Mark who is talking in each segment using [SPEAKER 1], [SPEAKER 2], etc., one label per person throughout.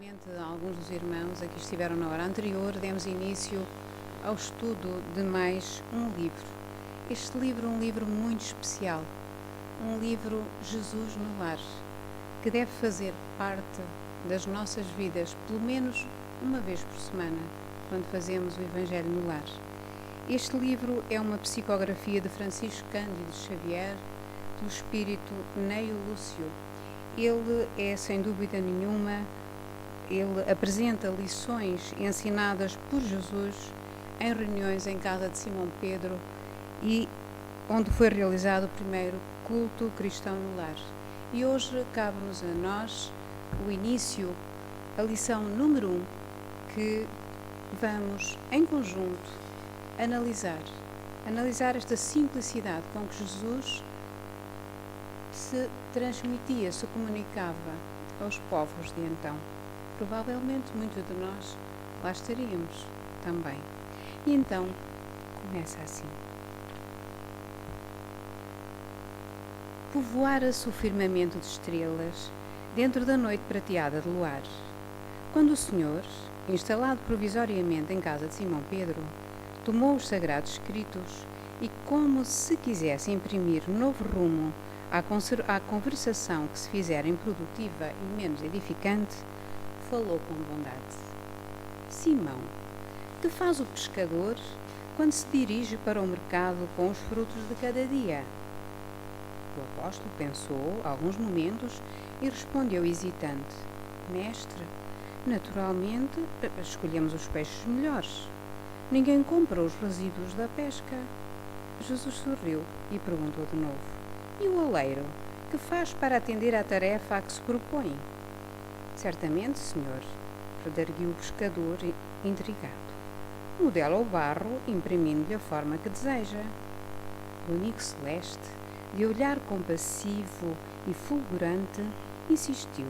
[SPEAKER 1] Alguns dos irmãos aqui estiveram na hora anterior, demos início ao estudo de mais um livro. Este livro é um livro muito especial, um livro Jesus no Lar, que deve fazer parte das nossas vidas, pelo menos uma vez por semana, quando fazemos o Evangelho no Lar. Este livro é uma psicografia de Francisco Cândido Xavier, do espírito Neio Lúcio. Ele é, sem dúvida nenhuma, ele apresenta lições ensinadas por Jesus em reuniões em casa de Simão Pedro e onde foi realizado o primeiro culto cristão no lar. E hoje cabe-nos a nós o início, a lição número 1, que vamos em conjunto analisar esta simplicidade com que Jesus se transmitia, se comunicava aos povos de então. Provavelmente muitos de nós lá estaríamos também. E então, começa assim. Povoara-se o firmamento de estrelas dentro da noite prateada de luar, quando o Senhor, instalado provisoriamente em casa de Simão Pedro, tomou os sagrados escritos e, como se quisesse imprimir novo rumo à conversação que se fizera improdutiva e menos edificante, falou com bondade. Simão, que faz o pescador quando se dirige para o mercado com os frutos de cada dia? O apóstolo pensou alguns momentos e respondeu hesitante: Mestre, naturalmente escolhemos os peixes melhores. Ninguém compra os resíduos da pesca. Jesus sorriu e perguntou de novo: E o oleiro, que faz para atender à tarefa a que se propõe? Certamente, senhor, redarguiu o pescador intrigado. Modela o barro, imprimindo-lhe a forma que deseja. O único celeste, de olhar compassivo e fulgurante, insistiu.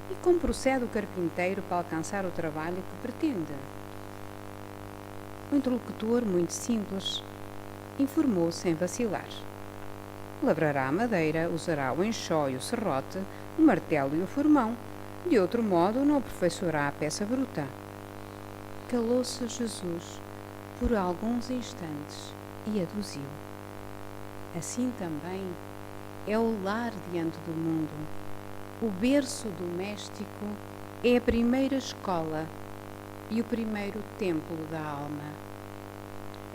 [SPEAKER 1] E como procede o carpinteiro para alcançar o trabalho que pretende? O interlocutor, muito simples, informou sem vacilar. Lavrará a madeira, usará o enxó e o serrote, o martelo e o formão. De outro modo, não aperfeiçoará a peça bruta. Calou-se Jesus por alguns instantes e aduziu. Assim também é o lar diante do mundo. O berço doméstico é a primeira escola e o primeiro templo da alma.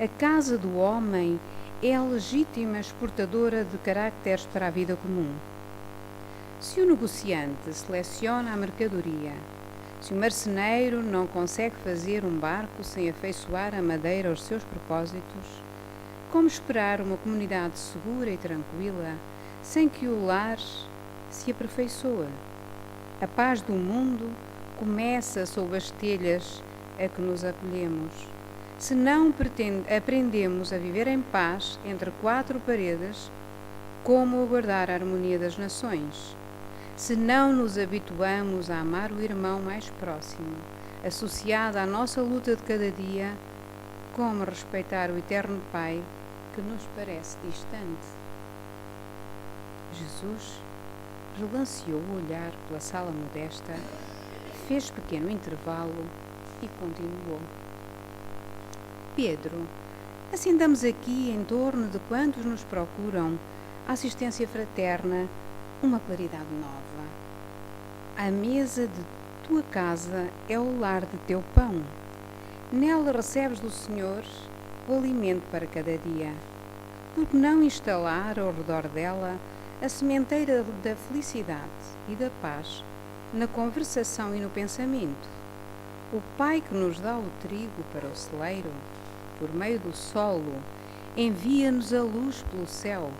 [SPEAKER 1] A casa do homem é a legítima exportadora de caracteres para a vida comum. Se o negociante seleciona a mercadoria, se o marceneiro não consegue fazer um barco sem afeiçoar a madeira aos seus propósitos, como esperar uma comunidade segura e tranquila sem que o lar se aperfeiçoe? A paz do mundo começa sob as telhas a que nos acolhemos. Se não aprendemos a viver em paz entre quatro paredes, como aguardar a harmonia das nações? Se não nos habituamos a amar o irmão mais próximo, associado à nossa luta de cada dia, como respeitar o eterno Pai que nos parece distante? Jesus relanceou o olhar pela sala modesta, fez pequeno intervalo e continuou. Pedro, acendamos aqui, em torno de quantos nos procuram a assistência fraterna, uma claridade nova. A mesa de tua casa é o lar de teu pão. Nela recebes do Senhor o alimento para cada dia. Por que não instalar ao redor dela a sementeira da felicidade e da paz na conversação e no pensamento? O Pai que nos dá o trigo para o celeiro, por meio do solo, envia-nos a luz pelo céu.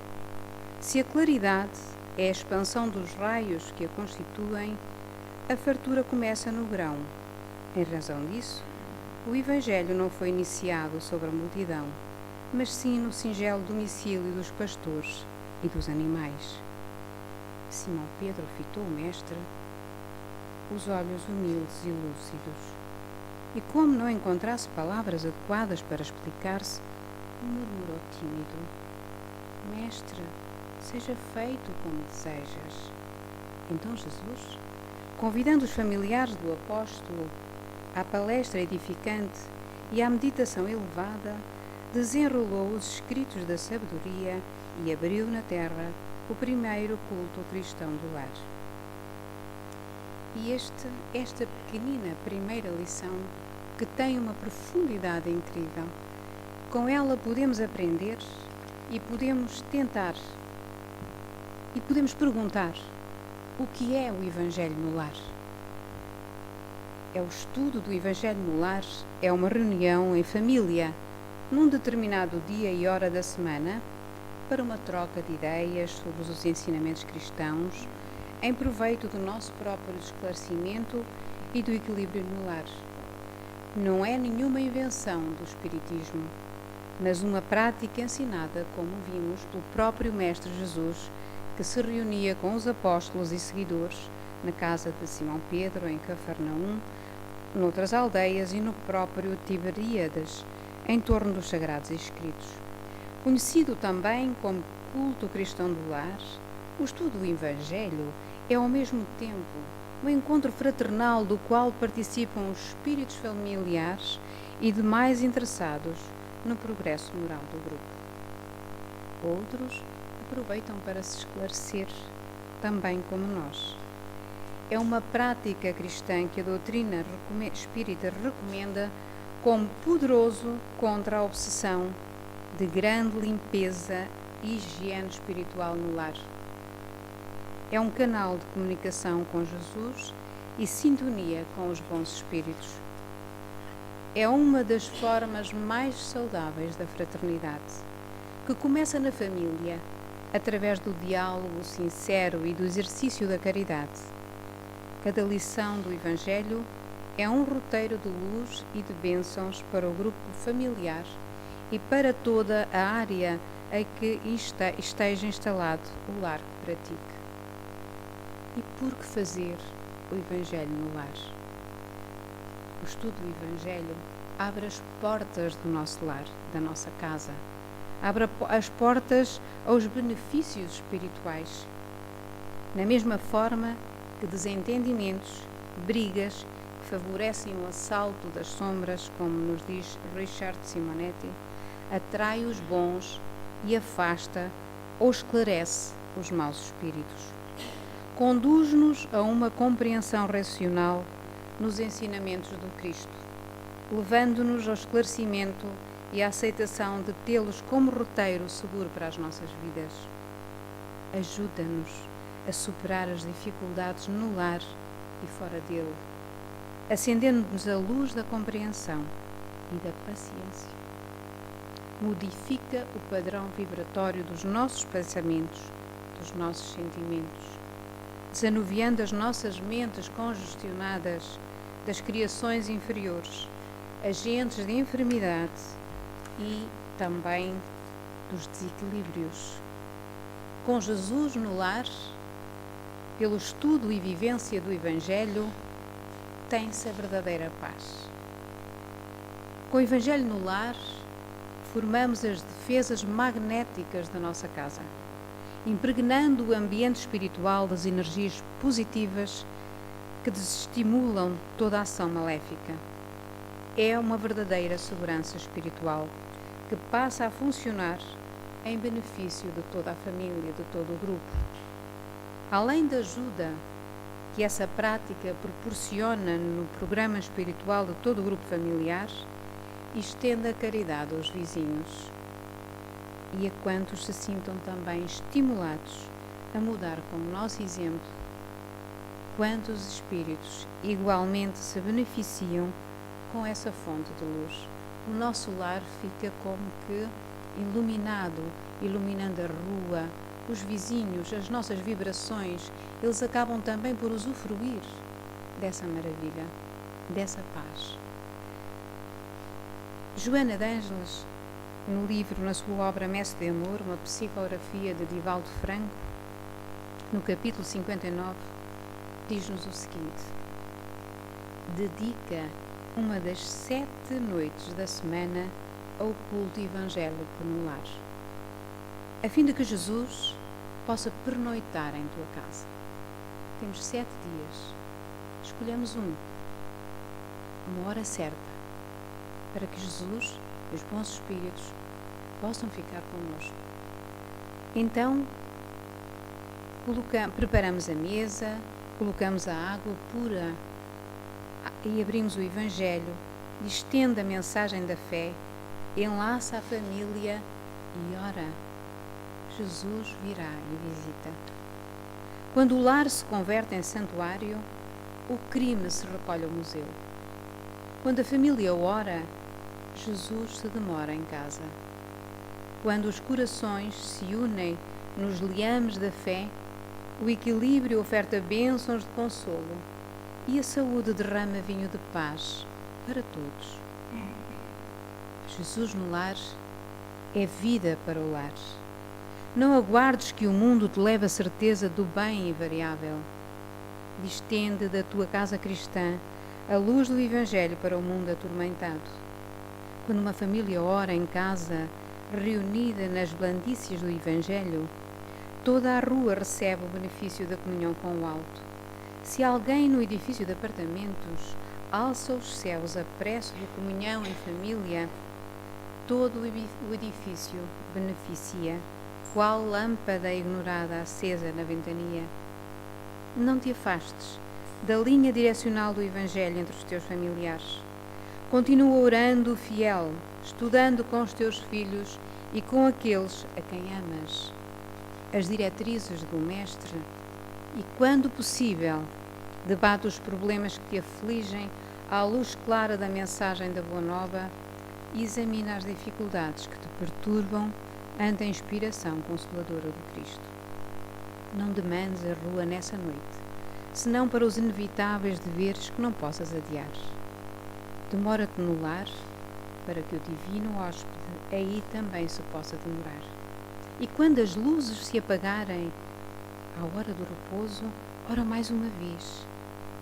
[SPEAKER 1] Se a claridade é a expansão dos raios que a constituem, a fartura começa no grão. Em razão disso, o Evangelho não foi iniciado sobre a multidão, mas sim no singelo domicílio dos pastores e dos animais. Simão Pedro fitou o mestre, os olhos humildes e lúcidos, e como não encontrasse palavras adequadas para explicar-se, murmurou tímido: Mestre, seja feito como desejas. Então Jesus, convidando os familiares do apóstolo à palestra edificante e à meditação elevada, desenrolou os escritos da sabedoria e abriu na terra o primeiro culto cristão do lar. E esta pequenina primeira lição, que tem uma profundidade incrível, com ela podemos aprender e podemos tentar e podemos perguntar: o que é o Evangelho no lar? É o estudo do Evangelho no lar, é uma reunião em família, num determinado dia e hora da semana, para uma troca de ideias sobre os ensinamentos cristãos, em proveito do nosso próprio esclarecimento e do equilíbrio no lar. Não é nenhuma invenção do Espiritismo, mas uma prática ensinada, como vimos, pelo próprio Mestre Jesus, que se reunia com os apóstolos e seguidores na casa de Simão Pedro, em Cafarnaum, noutras aldeias e no próprio Tiberíades, em torno dos Sagrados Escritos. Conhecido também como culto cristão do lar, o estudo do Evangelho é ao mesmo tempo um encontro fraternal do qual participam os espíritos familiares e demais interessados no progresso moral do grupo. Outros aproveitam para se esclarecer, também como nós. É uma prática cristã que a doutrina espírita recomenda como poderoso contra a obsessão de grande limpeza e higiene espiritual no lar. É um canal de comunicação com Jesus e sintonia com os bons espíritos. É uma das formas mais saudáveis da fraternidade, que começa na família, através do diálogo sincero e do exercício da caridade. Cada lição do Evangelho é um roteiro de luz e de bênçãos para o grupo familiar e para toda a área em que esteja instalado o lar que pratique. E por que fazer o Evangelho no lar? O estudo do Evangelho abre as portas do nosso lar, da nossa casa. Abre as portas aos benefícios espirituais. Na mesma forma que desentendimentos, brigas, que favorecem o assalto das sombras, como nos diz Richard Simonetti, atrai os bons e afasta ou esclarece os maus espíritos. Conduz-nos a uma compreensão racional nos ensinamentos do Cristo, levando-nos ao esclarecimento e à aceitação de tê-los como roteiro seguro para as nossas vidas. Ajuda-nos a superar as dificuldades no lar e fora dele, acendendo-nos a luz da compreensão e da paciência. Modifica o padrão vibratório dos nossos pensamentos, dos nossos sentimentos, desanuviando as nossas mentes congestionadas das criações inferiores, agentes de enfermidade e também dos desequilíbrios. Com Jesus no lar, pelo estudo e vivência do Evangelho, tem-se a verdadeira paz. Com o Evangelho no lar, formamos as defesas magnéticas da nossa casa, impregnando o ambiente espiritual das energias positivas que desestimulam toda a ação maléfica. É uma verdadeira segurança espiritual que passa a funcionar em benefício de toda a família, de todo o grupo. Além da ajuda que essa prática proporciona no programa espiritual de todo o grupo familiar, estende a caridade aos vizinhos e a quantos se sintam também estimulados a mudar com o nosso exemplo. Quantos espíritos igualmente se beneficiam com essa fonte de luz. O nosso lar fica como que iluminado, iluminando a rua, os vizinhos, as nossas vibrações, eles acabam também por usufruir dessa maravilha, dessa paz. Joana de Ângeles, no livro, na sua obra Messe de Amor, uma psicografia de Divaldo Franco, no capítulo 59, diz-nos o seguinte: dedica uma das 7 noites da semana ao culto evangélico no lar, a fim de que Jesus possa pernoitar em tua casa. Temos 7 dias escolhamos uma hora certa, para que Jesus e os bons espíritos possam ficar connosco. Então, preparamos a mesa, colocamos a água pura e abrimos o Evangelho, estende a mensagem da fé, enlaça a família e ora. Jesus virá e visita. Quando o lar se converte em santuário, o crime se recolhe ao museu. Quando a família ora, Jesus se demora em casa. Quando os corações se unem nos liames da fé, o equilíbrio oferta bênçãos de consolo e a saúde derrama vinho de paz para todos. Jesus no lar é vida para o lar. Não aguardes que o mundo te leve a certeza do bem invariável. Distende da tua casa cristã a luz do Evangelho para o mundo atormentado. Quando uma família ora em casa, reunida nas blandícias do Evangelho, toda a rua recebe o benefício da comunhão com o alto. Se alguém no edifício de apartamentos alça os céus a preço de comunhão em família, todo o edifício beneficia, qual lâmpada ignorada acesa na ventania. Não te afastes da linha direcional do Evangelho entre os teus familiares. Continua orando fiel, estudando com os teus filhos e com aqueles a quem amas as diretrizes do Mestre e, quando possível, debate os problemas que te afligem à luz clara da mensagem da Boa Nova e examina as dificuldades que te perturbam ante a inspiração consoladora de Cristo. Não demandes a rua nessa noite, senão para os inevitáveis deveres que não possas adiar. Demora-te no lar, para que o divino hóspede aí também se possa demorar. E quando as luzes se apagarem, à hora do repouso, ora mais uma vez,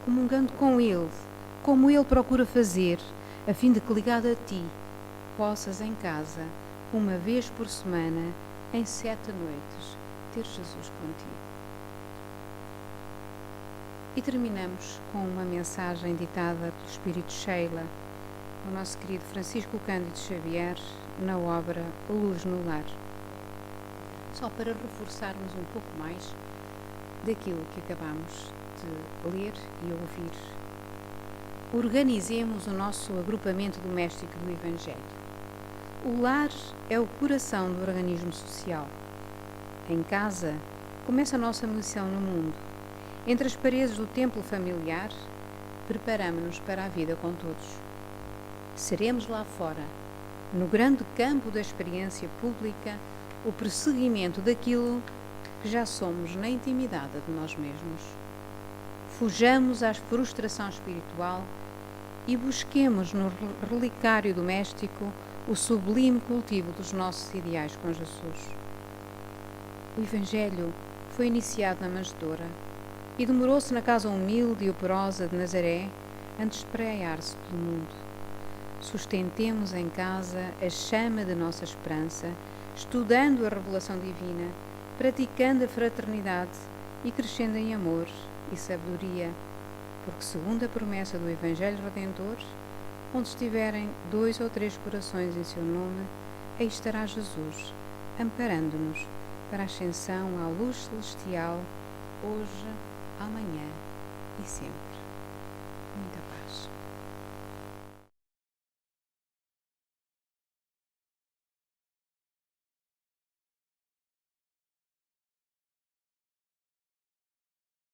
[SPEAKER 1] comungando com Ele, como Ele procura fazer, a fim de que, ligado a ti, possas em casa, uma vez por semana, em 7 noites, ter Jesus contigo. E terminamos com uma mensagem ditada pelo Espírito Sheila, o nosso querido Francisco Cândido Xavier, na obra Luz no Lar. Só para reforçarmos um pouco mais daquilo que acabamos de ler e ouvir. Organizemos o nosso agrupamento doméstico do Evangelho. O lar é o coração do organismo social. Em casa, começa a nossa missão no mundo. Entre as paredes do templo familiar, preparamos-nos para a vida com todos. Seremos lá fora, no grande campo da experiência pública, o perseguimento daquilo que já somos na intimidade de nós mesmos. Fujamos à frustração espiritual e busquemos no relicário doméstico o sublime cultivo dos nossos ideais com Jesus. O Evangelho foi iniciado na manjedoura e demorou-se na casa humilde e operosa de Nazaré antes de espraiar-se pelo mundo. Sustentemos em casa a chama da nossa esperança, estudando a revelação divina, praticando a fraternidade e crescendo em amor e sabedoria, porque, segundo a promessa do Evangelho Redentor, onde estiverem 2 ou 3 corações em seu nome, aí estará Jesus, amparando-nos para a ascensão à luz celestial, hoje, amanhã e sempre.